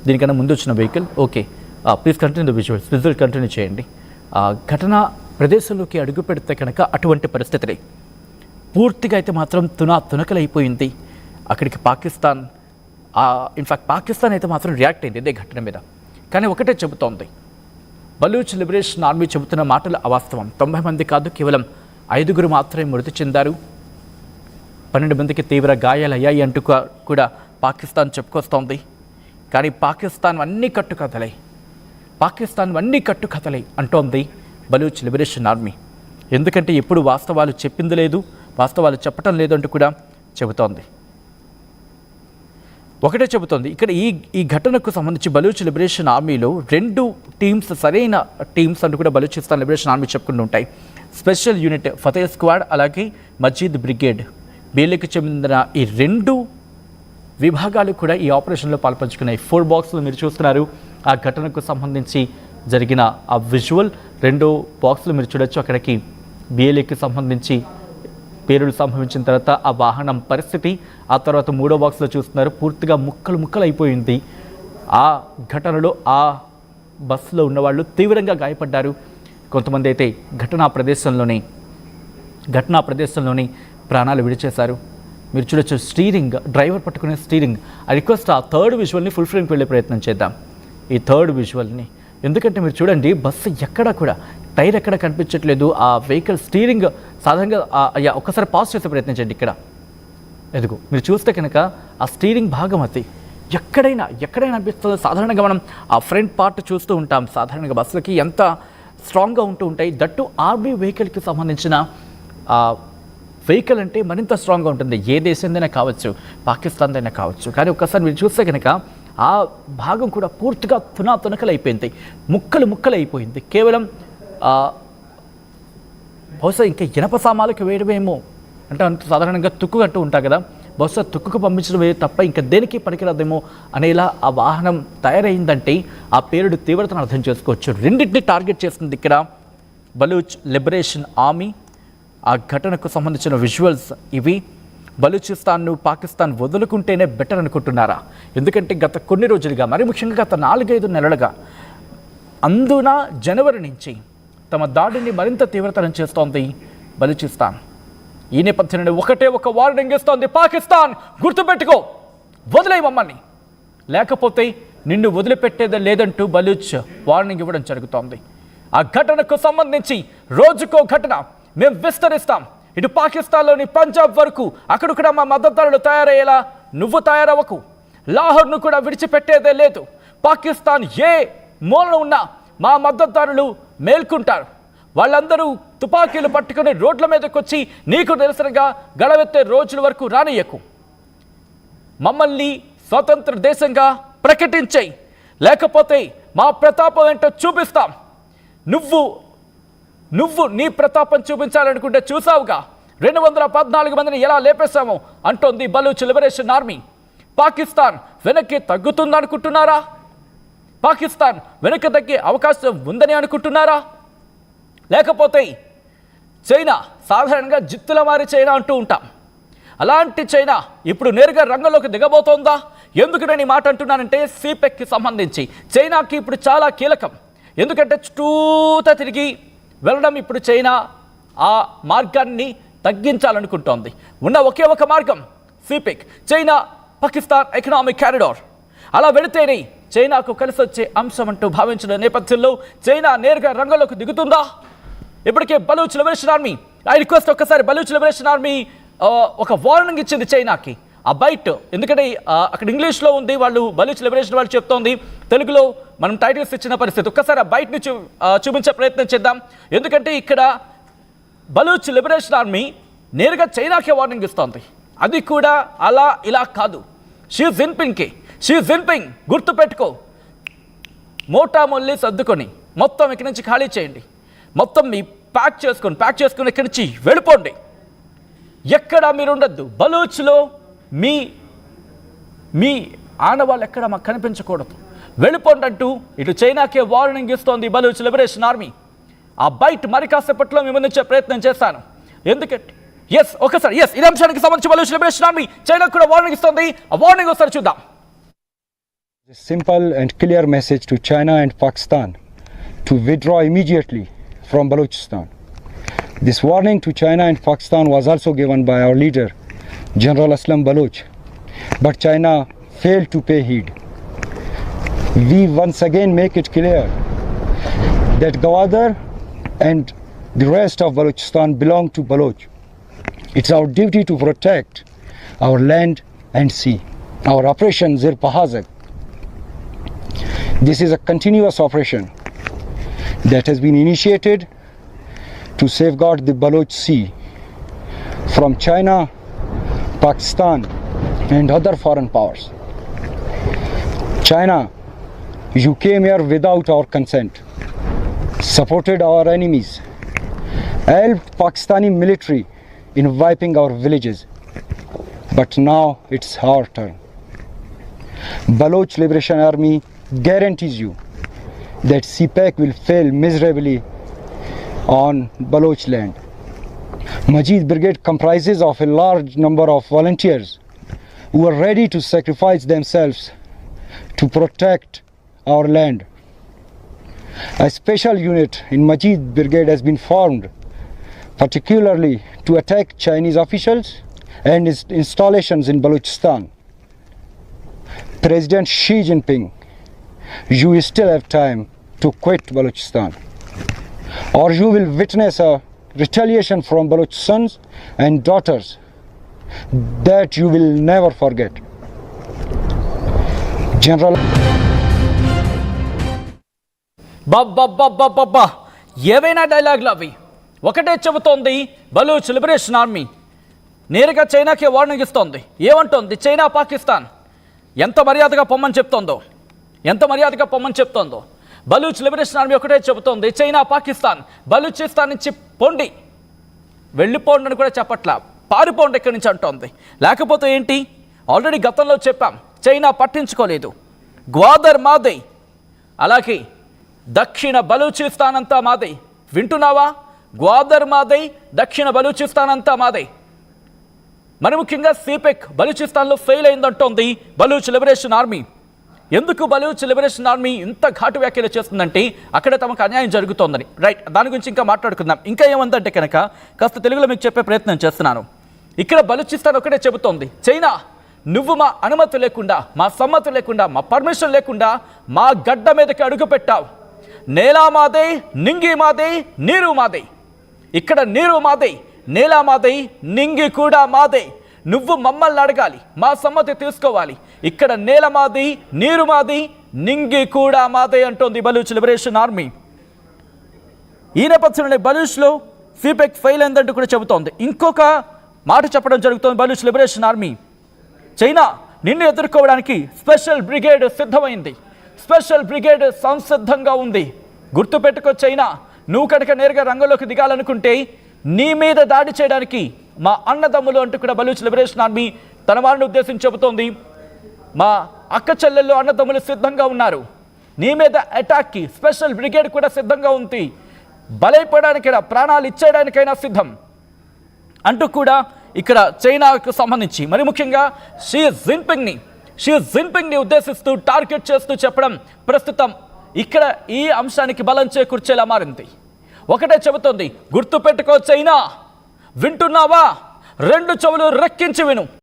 దీనికన్నా ముందు వచ్చిన vehicle okay. Please continue the visuals. Visual continue చేయండి. ఘటన ప్రదేశంలోకి అడుగు పెడితే కనుక అటువంటి పరిస్థితులే పూర్తిగా అయితే మాత్రం తునకలైపోయింది. అక్కడికి పాకిస్తాన్ ఇన్ఫ్యాక్ట్ పాకిస్తాన్ అయితే మాత్రం రియాక్ట్ అయింది ఇదే ఘటన మీద. కానీ ఒకటే చెబుతోంది, బలూచ్ లిబరేషన్ ఆర్మీ చెబుతున్న మాటలు అవాస్తవం. 90 మంది కాదు, కేవలం 5 మాత్రమే మృతి చెందారు, 12 మందికి తీవ్ర గాయాలయ్యాయి అంటూ కూడా పాకిస్తాన్ చెప్పుకొస్తోంది. కానీ పాకిస్తాన్ అన్నీ కట్టుకథలే అంటోంది బలూచ్ లిబరేషన్ ఆర్మీ. ఎందుకంటే ఎప్పుడు వాస్తవాలు చెప్పింది లేదు, వాస్తవాలు చెప్పటం లేదు అంటూ కూడా చెబుతోంది. ఒకటే చెబుతోంది ఇక్కడ ఈ ఘటనకు సంబంధించి బలూచ్ లిబరేషన్ ఆర్మీలో 2 టీమ్స్ సరైన టీమ్స్ అంటూ కూడా బలూచిస్తాన్ లిబరేషన్ ఆర్మీ చెప్పుకుంటూ ఉంటాయి. స్పెషల్ యూనిట్ ఫతే స్క్వాడ్, అలాగే మజీద్ బ్రిగేడ్, బీఎల్ఏకి చెందిన ఈ 2 విభాగాలు కూడా ఈ ఆపరేషన్లో పాల్పంచుకున్నాయి. 4 బాక్సులు మీరు చూస్తున్నారు. ఆ ఘటనకు సంబంధించి జరిగిన ఆ విజువల్ 2 బాక్సులు మీరు చూడొచ్చు. అక్కడికి బీఎల్ఏకి సంబంధించి పేరులు సంభవించిన తర్వాత ఆ వాహనం పరిస్థితి, ఆ తర్వాత 3వ బాక్స్లో చూస్తున్నారు పూర్తిగా ముక్కలు అయిపోయింది. ఆ ఘటనలో ఆ బస్సులో ఉన్నవాళ్ళు తీవ్రంగా గాయపడ్డారు. కొంతమంది అయితే ఘటనా ప్రదేశంలోని ప్రాణాలు విడిచేశారు. మీరు చూడొచ్చు స్టీరింగ్, డ్రైవర్ పట్టుకునే స్టీరింగ్. ఐ రిక్వెస్ట్ ఆ 3rd విజువల్ని ఫుల్ ఫ్రేమ్కి వెళ్ళే ప్రయత్నం చేద్దాం. ఈ 3rd విజువల్ని, ఎందుకంటే మీరు చూడండి బస్సు ఎక్కడా కూడా టైర్ ఎక్కడ కనిపించట్లేదు. ఆ వెహికల్ స్టీరింగ్ సాధారణంగా ఒక్కసారి పాజ్ చేసే ప్రయత్నం చేయండి. ఇక్కడ ఎదుగు మీరు చూస్తే కనుక ఆ స్టీరింగ్ భాగం అది ఎక్కడైనా అనిపిస్తుందో. సాధారణంగా మనం ఆ ఫ్రంట్ పార్ట్ చూస్తూ ఉంటాం. సాధారణంగా బస్సులకి ఎంత స్ట్రాంగ్గా ఉంటూ ఉంటాయి. దట్టు ఆర్మీ వెహికల్కి సంబంధించిన వెహికల్ అంటే మరింత స్ట్రాంగ్గా ఉంటుంది. ఏ దేశందైనా కావచ్చు, పాకిస్తాన్దైనా కావచ్చు. కానీ ఒక్కసారి మీరు చూస్తే కనుక ఆ భాగం కూడా పూర్తిగా తునకలైపోయింది, ముక్కలు అయిపోయింది. కేవలం బహుశా ఇంకా ఇనప సామాలకు వేయడమేమో అంటే సాధారణంగా తుక్కు అంటూ ఉంటాం కదా, బహుశా తుక్కుకు పంపించడం తప్ప ఇంకా దేనికి పనికిరాదేమో అనేలా ఆ వాహనం తయారైందంటే ఆ పేరుడు తీవ్రతను అర్థం చేసుకోవచ్చు. 2టిని టార్గెట్ చేస్తుంది ఇక్కడ బలూచ్ లిబరేషన్ ఆర్మీ. ఆ ఘటనకు సంబంధించిన విజువల్స్ ఇవి. బలూచిస్తాన్ను పాకిస్తాన్ వదులుకుంటేనే బెటర్ అనుకుంటున్నారా? ఎందుకంటే గత కొన్ని రోజులుగా, మరి ముఖ్యంగా గత 4-5 నెలలుగా అందున జనవరి నుంచి తమ దాడిని మరింత తీవ్రతరం చేస్తోంది బలూచిస్తాన్. ఈ నేపథ్యంలో ఒక వార్నింగ్ ఇస్తోంది పాకిస్తాన్, గుర్తుపెట్టుకో, వదిలే మమ్మల్ని, లేకపోతే నిన్ను వదిలిపెట్టేదే లేదంటూ బలూచ్ వార్నింగ్ ఇవ్వడం జరుగుతోంది. ఆ ఘటనకు సంబంధించి రోజుకో ఘటన మేము విస్తరిస్తాం. ఇటు పాకిస్తాన్లోని పంజాబ్ వరకు అక్కడ కూడా మా మద్దతుదారులు తయారయ్యేలా నువ్వు తయారవ్వకు. లాహోర్ను కూడా విడిచిపెట్టేదే లేదు. పాకిస్తాన్ ఏ మూలన ఉన్నా మా మద్దతుదారులు మేల్కుంటారు. వాళ్ళందరూ తుపాకీలు పట్టుకుని రోడ్ల మీదకి వచ్చి నీకు నిరసనగా గళవెత్తే రోజుల వరకు రానియకు. మమ్మల్ని స్వతంత్ర దేశంగా ప్రకటించేయి, లేకపోతే మా ప్రతాపం ఏంటో చూపిస్తాం. నువ్వు నీ ప్రతాపం చూపించాలనుకుంటే చూసావుగా 214 మందిని ఎలా లేపేశామో అంటోంది బలూచ్ లిబరేషన్ ఆర్మీ. పాకిస్తాన్ వెనక్కి తగ్గుతుందనుకుంటున్నారా? పాకిస్తాన్ వెనక్కి తగ్గే అవకాశం ఉందని అనుకుంటున్నారా? లేకపోతే చైనా, సాధారణంగా జిత్తుల మారి చైనా అంటూ ఉంటాం, అలాంటి చైనా ఇప్పుడు నేరుగా రంగంలోకి దిగబోతోందా? ఎందుకు నేను ఈ మాట అంటున్నానంటే సిపెక్కి సంబంధించి చైనాకి ఇప్పుడు చాలా కీలకం. ఎందుకంటే చుట్టూతా తిరిగి వెళ్ళడం ఇప్పుడు చైనా ఆ మార్గాన్ని తగ్గించాలనుకుంటోంది. ఉన్న ఒకే ఒక మార్గం సిపెక్, చైనా పాకిస్తాన్ ఎకనామిక్ కారిడార్. అలా వెళితేనే చైనాకు కలిసి వచ్చే అంశం అంటూ భావించిన నేపథ్యంలో చైనా నేరుగా రంగంలోకి దిగుతుందా? ఇప్పటికే Baloch liberation army, I request ఒక్కసారి, బలూచ్ లిబరేషన్ ఆర్మీ ఒక వార్నింగ్ ఇచ్చింది చైనాకి. ఆ బైట్, ఎందుకంటే అక్కడ ఇంగ్లీష్లో ఉంది, వాళ్ళు బలూచ్ లిబరేషన్ వాళ్ళు చెప్తోంది, తెలుగులో మనం టైటిల్స్ ఇచ్చిన పరిస్థితి. ఒక్కసారి ఆ బైట్ని చూపించే ప్రయత్నం చేద్దాం. ఎందుకంటే ఇక్కడ బలూచ్ లిబరేషన్ ఆర్మీ నేరుగా చైనాకే వార్నింగ్ ఇస్తోంది. అది కూడా అలా ఇలా కాదు, షీ జిన్పింగ్ గుర్తుపెట్టుకో, మోటామొల్లి సర్దుకొని మొత్తం ఇక్కడి నుంచి ఖాళీ చేయండి, మొత్తం మీ ప్యాక్ చేసుకొని ఇక్కడి నుంచి వెళ్ళిపోండి, ఎక్కడ మీరు ఉండద్దు, బలూచ్లో మీ ఆనవాళ్ళు ఎక్కడ మాకు కనిపించకూడదు, వెళ్ళిపోండి అంటూ ఇటు చైనాకే వార్నింగ్ ఇస్తోంది బలూచ్ లిబరేషన్ ఆర్మీ. ఆ బైట్ మరి కాసేపట్లో మీ ముందుంచే ప్రయత్నం చేస్తాను. ఎందుకంటే ఈ అంశానికి సంబంధించి బలూచ్ లిబరేషన్ ఆర్మీ చైనాకు కూడా వార్నింగ్ ఇస్తోంది. ఆ వార్నింగ్ ఒకసారి చూద్దాం. A simple and clear message to China and Pakistan to withdraw immediately from Balochistan. This warning to China and Pakistan was also given by our leader, General Aslam Baloch, but China failed to pay heed. We once again make it clear that Gwadar and the rest of Balochistan belong to Baloch. It's our duty to protect our land and sea. Our operation Zir Pahazak. This is a continuous operation that has been initiated to safeguard the Baloch Sea from China, Pakistan and other foreign powers. China, you came here without our consent, supported our enemies, helped Pakistani military in wiping our villages. But now it's our turn. Baloch Liberation Army guarantees you that CPEC will fail miserably on Baloch land. Majid Brigade comprises of a large number of volunteers who are ready to sacrifice themselves to protect our land. A special unit in Majid Brigade has been formed particularly to attack Chinese officials and its installations in Balochistan. President Xi Jinping, you still have time to quit Balochistan, or you will witness a retaliation from Baloch sons and daughters that you will never forget. General బాబ్బా ఏవైనా డైలాగులు అవి. ఒకటే చెబుతోంది Baloch liberation army. నేరుగా చైనాకి warning ఇస్తోంది. ఏమంటోంది? China Pakistan ఎంత మర్యాదగా పొమ్మని చెప్తోందో బలూచ్ లిబరేషన్ ఆర్మీ ఒకటే చెబుతోంది, చైనా పాకిస్తాన్ బలూచిస్తాన్ నుంచి పొండి, వెళ్ళిపోండి అని కూడా చెప్పట్లా, పారిపోండి ఇక్కడి నుంచి అంటోంది. లేకపోతే ఏంటి? ఆల్రెడీ గతంలో చెప్పాం, చైనా పట్టించుకోలేదు. గ్వాదర్ మాదే, అలాగే దక్షిణ బలూచిస్తాన్ అంతా మాదే. వింటున్నావా? గ్వాదర్ మాదే, దక్షిణ బలూచిస్తాన్ అంతా మాదే. మరి ముఖ్యంగా సిపెక్ బలూచిస్తాన్లో ఫెయిల్ అయిందంటోంది బలూచ్ లిబరేషన్ ఆర్మీ. ఎందుకు బలూచ్ లిబరేషన్ ఆర్మీ ఇంత ఘాటు వ్యాఖ్యలు చేస్తుందంటే అక్కడ తమకు అన్యాయం జరుగుతోందని. రైట్, దాని గురించి ఇంకా మాట్లాడుకుందాం. ఇంకా ఏమందంటే కనుక కాస్త తెలుగులో మీకు చెప్పే ప్రయత్నం చేస్తున్నాను. ఇక్కడ బలూచిస్తాన్ ఒకటే చెబుతోంది, చైనా నువ్వు మా అనుమతి లేకుండా, మా సమ్మతి లేకుండా, మా పర్మిషన్ లేకుండా మా గడ్డ మీదకి అడుగు పెట్టావు. నేల మాదే, నింగి మాదే, నీరు మాదే. ఇక్కడ నీరు మాదే, నేల మాదే, నింగి కూడా మాదే. నువ్వు మమ్మల్ని అడగాలి, మా సమ్మతి తీసుకోవాలి. ఇక్కడ నేల మాది, నీరు మాది, నింగి కూడా మాదే అంటోంది బలూచ్ లిబరేషన్ ఆర్మీ. ఈ నేపథ్యంలోనే బలూచ్లో సిపెక్ ఫెయిల్ అయిందంటూ కూడా చెబుతోంది. ఇంకొక మాట చెప్పడం జరుగుతోంది బలూచ్ లిబరేషన్ ఆర్మీ. చైనా నిన్ను ఎదుర్కోవడానికి స్పెషల్ బ్రిగేడ్ సిద్ధమైంది, స్పెషల్ బ్రిగేడ్ సంసిద్ధంగా ఉంది. గుర్తుపెట్టుకో చైనా, నువ్వు కనుక నేరుగా రంగంలోకి దిగాలనుకుంటే నీ మీద దాడి చేయడానికి మా అన్నదమ్ములు అంటూ కూడా బలూచ్ లిబరేషన్ ఆర్మీ తన వారిని ఉద్దేశించి చెబుతోంది. మా అక్క చెల్లెళ్ళు అన్నదమ్ములు సిద్ధంగా ఉన్నారు, నీ మీద అటాక్కి స్పెషల్ బ్రిగేడ్ కూడా సిద్ధంగా ఉంది, బలైపోవడానికైనా ప్రాణాలు ఇచ్చేయడానికైనా సిద్ధం అంటూ కూడా ఇక్కడ చైనాకు సంబంధించి మరి ముఖ్యంగా షీ జిన్పింగ్ని ఉద్దేశిస్తూ టార్గెట్ చేస్తూ చెప్పడం ప్రస్తుతం ఇక్కడ ఈ అంశానికి బలం చేకూర్చేలా మారింది. ఒకటే చెబుతోంది, గుర్తుపెట్టుకో చైనా, వింటున్నావా? రెండు చెవులు రెక్కించి విను.